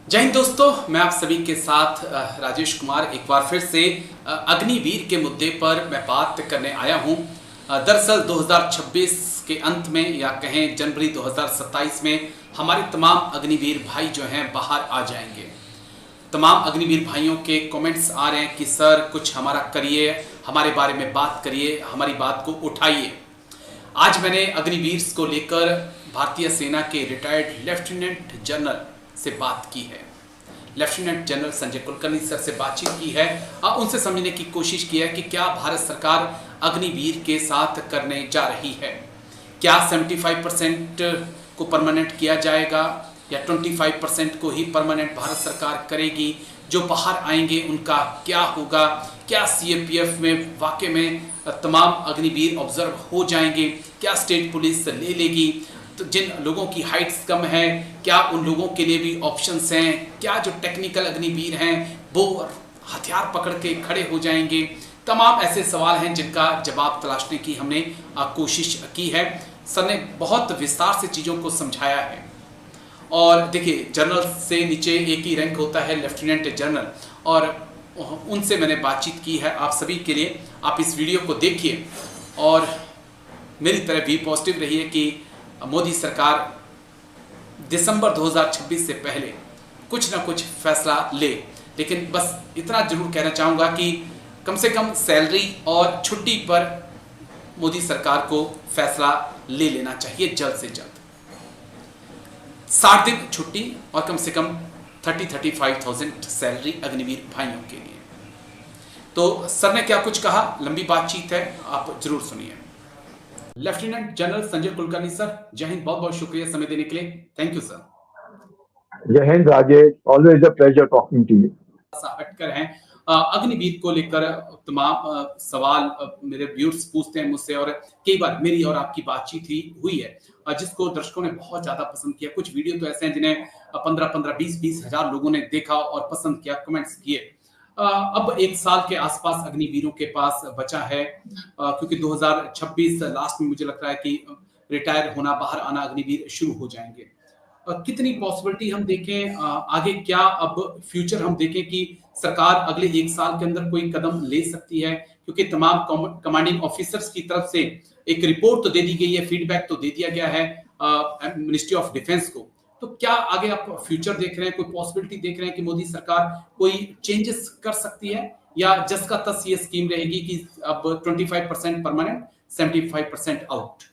जय हिंद दोस्तों, मैं आप सभी के साथ राजेश कुमार एक बार फिर से अग्निवीर के मुद्दे पर मैं बात करने आया हूं। दरअसल 2026 के अंत में या कहें जनवरी 2027 में हमारे तमाम अग्निवीर भाई जो हैं बाहर आ जाएंगे। तमाम अग्निवीर भाइयों के कमेंट्स आ रहे हैं कि सर कुछ हमारा करिए, हमारे बारे में बात करिए, हमारी बात को उठाइए। आज मैंने अग्निवीर को लेकर भारतीय सेना के रिटायर्ड लेफ्टिनेंट जनरल से बात की है। Lieutenant general Sanjay Kulkarni sir से बातचीत की है और उनसे समझने की कोशिश की है कि क्या भारत सरकार अग्निवीर के साथ करने जा रही है। क्या 75% को परमानेंट किया जाएगा या 25% को ही परमानेंट भारत सरकार करेगी। जो बाहर आएंगे उनका क्या होगा। क्या सीएपीएफ में वाकई में तमाम अग्निवीर ऑब्जर्व हो जाएंगे। क्या स्टेट पुलिस ले लेगी। तो जिन लोगों की हाइट्स कम है क्या उन लोगों के लिए भी ऑप्शंस हैं। क्या जो टेक्निकल अग्निवीर हैं वो हथियार पकड़ के खड़े हो जाएंगे। तमाम ऐसे सवाल हैं जिनका जवाब तलाशने की हमने कोशिश की है। सर ने बहुत विस्तार से चीज़ों को समझाया है। और देखिए, जनरल से नीचे एक ही रैंक होता है, लेफ्टिनेंट जनरल, और उनसे मैंने बातचीत की है आप सभी के लिए। आप इस वीडियो को देखिए और मेरी तरह भी पॉजिटिव रहिए कि मोदी सरकार दिसंबर 2026 से पहले कुछ ना कुछ फैसला ले। लेकिन बस इतना जरूर कहना चाहूँगा कि कम से कम सैलरी और छुट्टी पर मोदी सरकार को फैसला ले लेना चाहिए जल्द से जल्द। 60 दिन छुट्टी और कम से कम 35,000 सैलरी अग्निवीर भाइयों के लिए। तो सर ने क्या कुछ कहा, लंबी बातचीत है, आप जरूर सुनिए। Lieutenant general Sanjay Kulkarni sir, जय हिंद, बहुत बहुत शुक्रिया समय देने के लिए। Thank you sir. जय हिंद Rajesh, always a pleasure talking to you. हटकर हैं अग्निवीर को लेकर तमाम सवाल मेरे व्यूअर्स पूछते हैं मुझसे और कई बार मेरी और आपकी बातचीत ही हुई है जिसको दर्शकों ने बहुत ज्यादा पसंद किया। कुछ वीडियो तो ऐसे हैं जिन्हें 15-15, 20-20 हजार लोगों ने देखा और पसंद किया, कमेंट्स किए। अब एक साल के आसपास अग्निवीरों के पास बचा है क्योंकि 2026 लास्ट में मुझे लगता है कि रिटायर होना, बाहर आना अग्निवीर शुरू हो जाएंगे। कितनी पॉसिबिलिटी हम देखें आगे, क्या अब फ्यूचर हम देखें कि सरकार अगले एक साल के अंदर कोई कदम ले सकती है, क्योंकि तमाम कमांडिंग ऑफिसर्स की तरफ से एक रिपोर्ट तो दे दी गई है, फीडबैक तो दे दिया गया है मिनिस्ट्री ऑफ डिफेंस को। तो क्या आगे आप फ्यूचर देख रहे हैं, कोई पॉसिबिलिटी देख रहे हैं कि मोदी सरकार कोई चेंजेस कर सकती है, या जस का तस ये स्कीम रहेगी कि अब 25% परमानेंट, 75% आउट?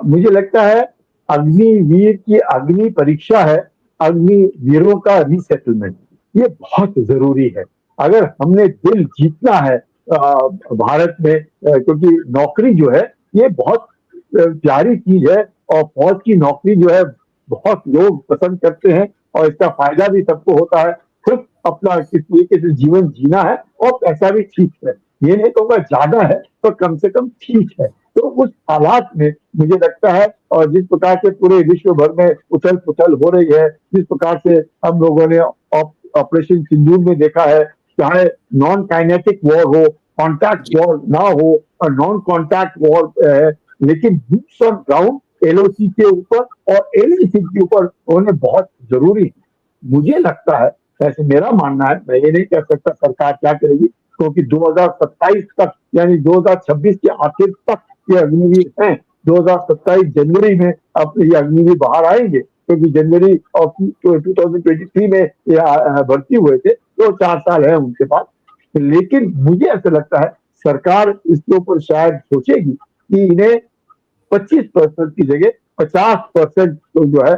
मुझे लगता है अग्निवीर की अग्नि परीक्षा है, अग्निवीरों का रीसेटलमेंट, ये बहुत जरूरी है। अगर हमने दिल जीतना है भारत में, क्योंकि नौकरी जो है ये बहुत प्यारी चीज है और फौज की नौकरी जो है बहुत लोग पसंद करते हैं और इसका फायदा भी सबको होता है। खुद अपना किस तरीके से जीवन जीना है और पैसा भी ठीक है, ये नहीं कहूँगा ज्यादा है तो कम से कम ठीक है। तो उस हालात में मुझे लगता है, और जिस प्रकार से पूरे विश्व भर में उथल पुथल हो रही है, जिस प्रकार से हम लोगों ने ऑपरेशन सिंदूर में देखा है, चाहे नॉन काइनेटिक वॉर हो, कॉन्टैक्ट वॉर ना हो और नॉन कॉन्टैक्ट वॉर है, लेकिन बूट्स ऑन ग्राउंड एलओसी के ऊपर और एलएसी के ऊपर होने बहुत जरूरी है। मुझे लगता है, ऐसे मेरा मानना है, मैं ये नहीं कह सकता सरकार क्या करेगी, क्योंकि 2027 तक यानी 2026 के आखिर तक ये अग्निवीर हैं। 2027 जनवरी में अब ये अग्निवीर बाहर आएंगे, क्योंकि जनवरी ऑफ 2023 में ये भर्ती हुए थे, तो 4 साल है उनके पास। लेकिन मुझे ऐसा लगता है सरकार इसके ऊपर शायद सोचेगी कि इन्हें 25% की जगह 50% तो जो है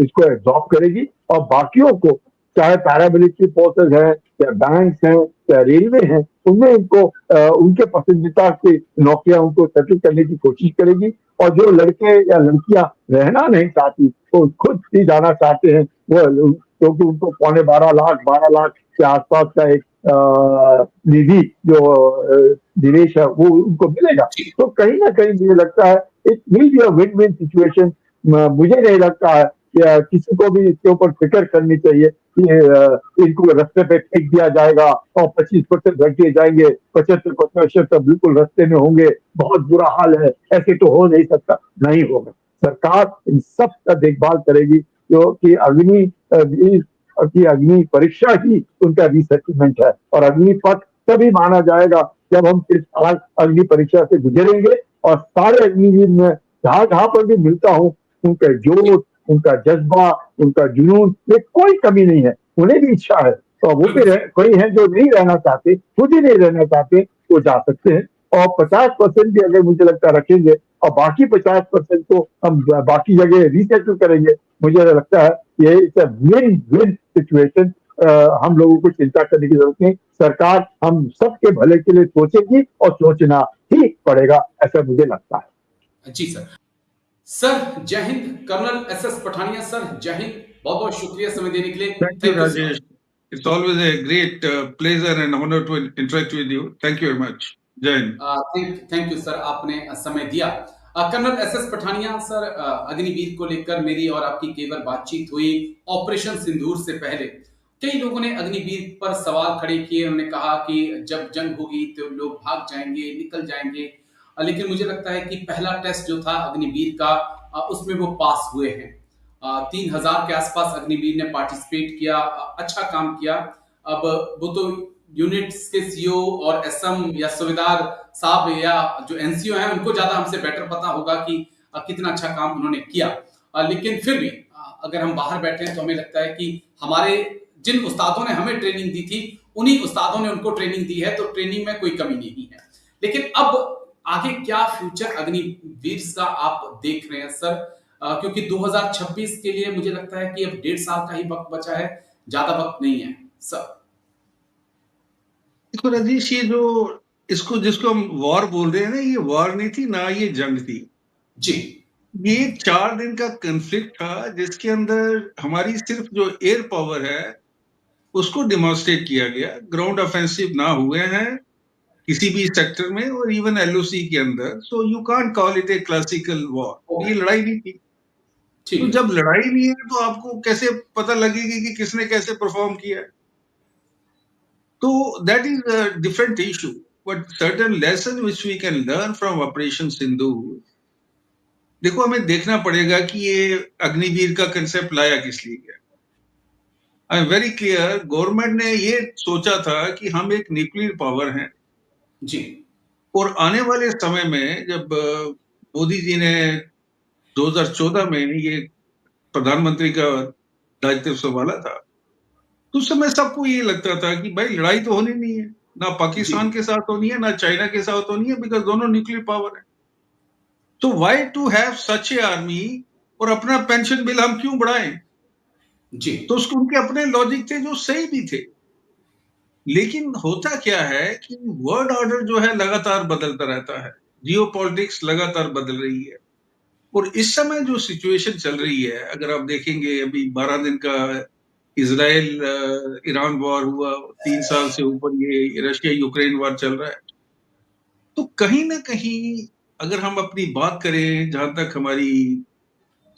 इसको एब्जॉर्ब करेगी, और बाकियों को, चाहे पैरामिलिट्री फोर्सेज हैं या बैंक हैं या रेलवे हैं, उनमें इनको उनके पसंदीदा की नौकरियां उनको सेटल करने की कोशिश करेगी। और जो लड़के या लड़कियां रहना नहीं चाहती, वो खुद ही जाना चाहते हैं, वो क्योंकि उनको 12.25 लाख के आसपास का एक निधि जो निवेश है वो उनको मिलेगा। तो कहीं ना कहीं मुझे लगता है it will be a win win situation. मुझे नहीं लगता है कि किसी को भी इसके ऊपर फिक्र करनी चाहिए कि इनको रास्ते पे फेंक दिया जाएगा और 25% रख दिए जाएंगे, 75% तो बिल्कुल रास्ते में होंगे, बहुत बुरा हाल है, ऐसे तो हो नहीं सकता। नहीं होगा, सरकार इन सब का देखभाल करेगी। जो कि वीर की अग्नि परीक्षा ही उनका रीसेटलमेंट है। और अग्निपथ तभी माना जाएगा जब हम इस अग्नि परीक्षा से गुजरेंगे। और सारे अग्निवीर में जहां जहां पर भी मिलता हूँ, उनका जोश, उनका जज्बा, उनका जुनून में कोई कमी नहीं है। उन्हें भी इच्छा है, तो वो भी कोई है जो नहीं रहना चाहते, खुद ही नहीं रहना चाहते, वो जा सकते हैं। और 50% भी अगर मुझे लगता है रखेंगे और बाकी 50% को हम बाकी जगह रीसेटल करेंगे, मुझे लगता है ये it's a win win situation. हम लोगों को चिंता करने की जरूरत नहीं। सरकार हम सबके भले के लिए सोचेगी और सोचना ही पड़ेगा, ऐसा मुझे लगता है। जी सर। सर जय हिंद। कर्नल एस पठानिया सर, जय हिंद। बहुत बहुत शुक्रिया समय देने के लिए। Thank you, thank you sir. Rajesh. It's always a great pleasure and honor to interact with you. Thank you very much. Jai Hind. Thank you sir, आपने समय दिया। Colonel S Pathania sir, Agniveer को लेकर मेरी और आपकी कई बार बातचीत हुई ऑपरेशन सिंदूर से पहले। कई लोगों ने अग्निवीर पर सवाल खड़े किए। उन्होंने कहा कि जब जंग होगी तो लोग भाग जाएंगे, निकल जाएंगे। लेकिन मुझे लगता है कि पहला टेस्ट जो था अग्निवीर का, उसमें वो पास हुए हैं। 3000 के आसपास अग्निवीर ने पार्टिसिपेट किया, अच्छा काम किया। अब वो तो यूनिट्स के सीओ और एसएम या सूबेदार साहब या जो एनसीओ हैं, उनको ज्यादा हमसे बेटर पता होगा कि कितना अच्छा काम उन्होंने किया। लेकिन फिर भी अगर हम बाहर बैठे हैं तो हमें लगता है कि हमारे जिन उस्तादों ने हमें ट्रेनिंग दी थी, उन्हीं उस्तादों ने उनको ट्रेनिंग दी है, तो ट्रेनिंग में कोई कमी नहीं है। लेकिन अब आगे क्या फ्यूचर अग्निवीर का आप देख रहे हैं सर? क्योंकि 2026 के लिए मुझे लगता है कि अब 1.5 साल का ही वक्त बचा है, ज्यादा वक्त नहीं है सर। देखो राजेश, ये जो इसको जिसको हम वॉर बोल रहे हैं ना, ये वॉर नहीं थी ना, ये जंग थी जी। ये 4 दिन का कन्फ्लिक्ट था, जिसके अंदर हमारी सिर्फ जो एयर पावर है उसको डिमॉन्स्ट्रेट किया गया। ग्राउंड ऑफेंसिव ना हुए हैं किसी भी सेक्टर में, और इवन एलओसी के अंदर। So you can't call it A classical war. ये लड़ाई नहीं थी। तो जब लड़ाई नहीं है तो आपको कैसे पता लगेगी कि किसने कैसे परफॉर्म किया है? तो that is a different issue, but certain lesson which we can learn from operation Sindoor. देखो, हमें देखना पड़ेगा कि ये अग्निवीर का कंसेप्ट लाया किस लिए गया। I am very clear, government ने ये सोचा था कि हम एक न्यूक्लियर पावर हैं जी, और आने वाले समय में जब मोदी जी ने 2014 में ये प्रधानमंत्री का दायित्व संभाला था, तो उस समय सबको ये लगता था कि भाई लड़ाई तो होनी नहीं है, ना पाकिस्तान के साथ होनी है ना चाइना के साथ होनी है, बिकॉज दोनों न्यूक्लियर पावर है। तो why to have such a army, और अपना पेंशन बिल हम क्यों बढ़ाएं? जी। तो उसके उनके अपने लॉजिक थे जो सही भी थे। लेकिन होता क्या है कि वर्ल्ड ऑर्डर जो है लगातार बदलता रहता है, जियोपॉलिटिक्स लगातार बदल रही है। और इस समय जो सिचुएशन चल रही है, अगर आप देखेंगे, अभी 12 दिन का इजराइल ईरान वॉर हुआ, 3 साल से ऊपर ये रशिया यूक्रेन वॉर चल रहा है। तो कहीं ना कहीं अगर हम अपनी बात करें, जहां तक हमारी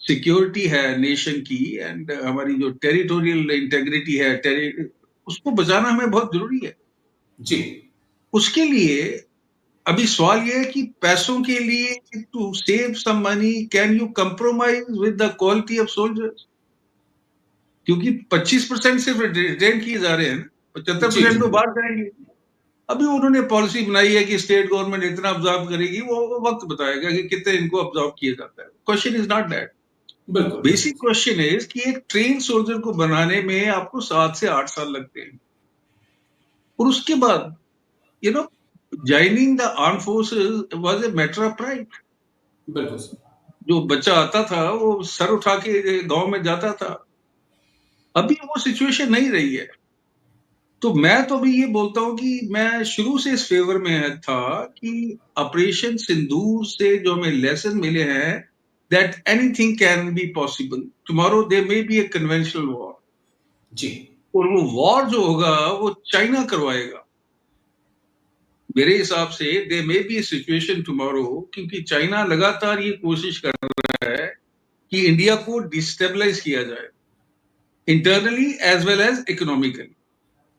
सिक्योरिटी है नेशन की, एंड हमारी जो टेरिटोरियल इंटेग्रिटी है, उसको बचाना हमें बहुत जरूरी है। जी। उसके लिए अभी सवाल यह है कि पैसों के लिए, to save some money, can you compromise with the quality of soldiers? क्योंकि 25% सिर्फ रिटेन किए जा रहे हैं, 75% तो बाहर जाएंगे। अभी उन्होंने पॉलिसी बनाई है कि स्टेट गवर्नमेंट इतना ऑब्जॉर्व करेगी, वो वक्त बताएगा कि कितने इनको ऑब्जॉर्व किया जाता है। Question is not that. बिल्कुल। बेसिक क्वेश्चन इज कि एक ट्रेन सोल्जर को बनाने में आपको 7 से 8 साल लगते हैं, और उसके बाद you know joining the arm forces was a matter of pride. बिल्कुल सर। जो बच्चा आता था वो सर उठा के गांव में जाता था। अभी वो सिचुएशन नहीं रही है। तो मैं तो अभी ये बोलता हूं कि मैं शुरू से इस फेवर में था कि ऑपरेशन सिंदूर से जो हमें लेसन मिले हैं, that anything can be possible. Tomorrow there may be a conventional war. जी। और वो वॉर जो होगा वो चाइना करवाएगा मेरे हिसाब से। There may be a situation tomorrow, क्योंकि चाइना लगातार ये कोशिश कर रहा है कि इंडिया को डिस्टेबलाइज किया जाए, internally as well as economically.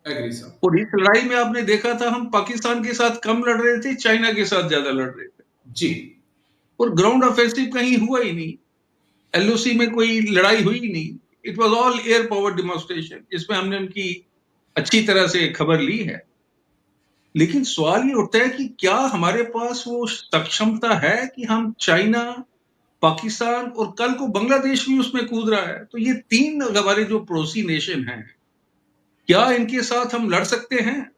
और इस लड़ाई में आपने देखा था, हम पाकिस्तान के साथ कम लड़ रहे थे, चाइना के साथ ज्यादा लड़ रहे थे। जी। और ग्राउंड ऑफेंसिव कहीं हुआ ही नहीं। एलओसी में कोई लड़ाई हुई ही नहीं, it was all air power demonstration, जिसमें हमने उनकी अच्छी तरह से खबर ली है। लेकिन सवाल ये उठता है कि क्या हमारे पास वो सक्षमता है कि हम चाइना, पाकिस्तान और कल को बांग्लादेश भी उसमें कूद रहा है, तो ये 3 हमारे जो पड़ोसी नेशन हैं, क्या इनके साथ हम लड़ सकते हैं?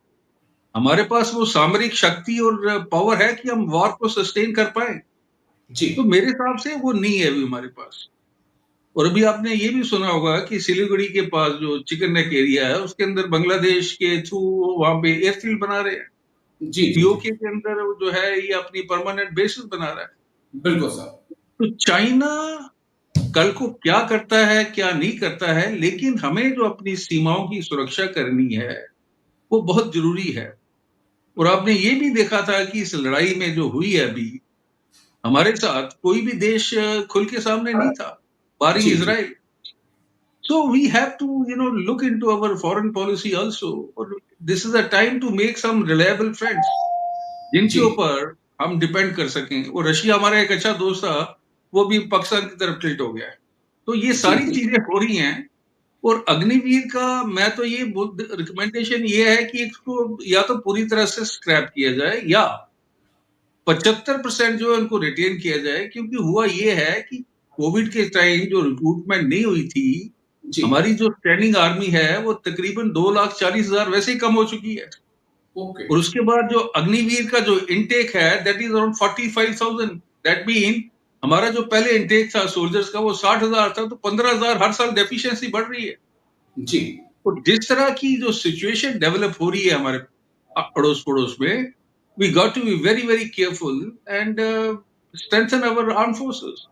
हमारे पास वो सामरिक शक्ति और पावर है कि हम वॉर को सस्टेन कर पाएं? जी तो मेरे हिसाब से वो नहीं है अभी हमारे पास। और अभी आपने ये भी सुना होगा कि सिलीगुड़ी के पास जो चिकन नेक एरिया है, उसके अंदर बांग्लादेश के थ्रू वहां पे एयरफील्ड बना रहे हैं। जी जी पीओके के अंदर जो है ये अपनी परमानेंट बेसिस बना रहा है। बिल्कुल सर। तो चाइना कल को क्या करता है, क्या नहीं करता है, लेकिन हमें जो अपनी सीमाओं की सुरक्षा करनी है, वो बहुत जरूरी है। और आपने ये भी देखा था कि इस लड़ाई में जो हुई है अभी, हमारे साथ कोई भी देश खुल के सामने नहीं था, बारिंग जी जी Israel. So we have to, look into our foreign policy also. Or this is a time to make some reliable friends, जिनके जी ऊपर हम डिपेंड कर सकें। और रशिया हमारा एक अच्छा दोस्त था, वो भी पाकिस्तान की तरफ टिल्ट हो गया है। तो ये जी सारी चीजें हो रही हैं। और अग्निवीर का मैं तो ये रिकमेंडेशन ये है कि इसको या तो पूरी तरह से स्क्रैप किया जाए या 75% जो है उनको रिटेन किया जाए, क्योंकि हुआ ये है कि कोविड के टाइम जो रिक्रूटमेंट नहीं हुई थी, जी हमारी जो स्टैंडिंग आर्मी है वो तकरीबन 2,40,000 वैसे ही कम हो चुकी है। ओके और उसके बाद जो अग्निवीर का जो इनटेक है that is around 45,000। That mean हमारा जो पहले इनटेक था सोल्जर्स का वो 60,000 था, तो 15,000 हर साल डेफिशिएंसी बढ़ रही है। जी तो जिस तरह की जो सिचुएशन डेवलप हो रही है हमारे अड़ोस पड़ोस में, we got to be very very careful and strengthen our arm forces.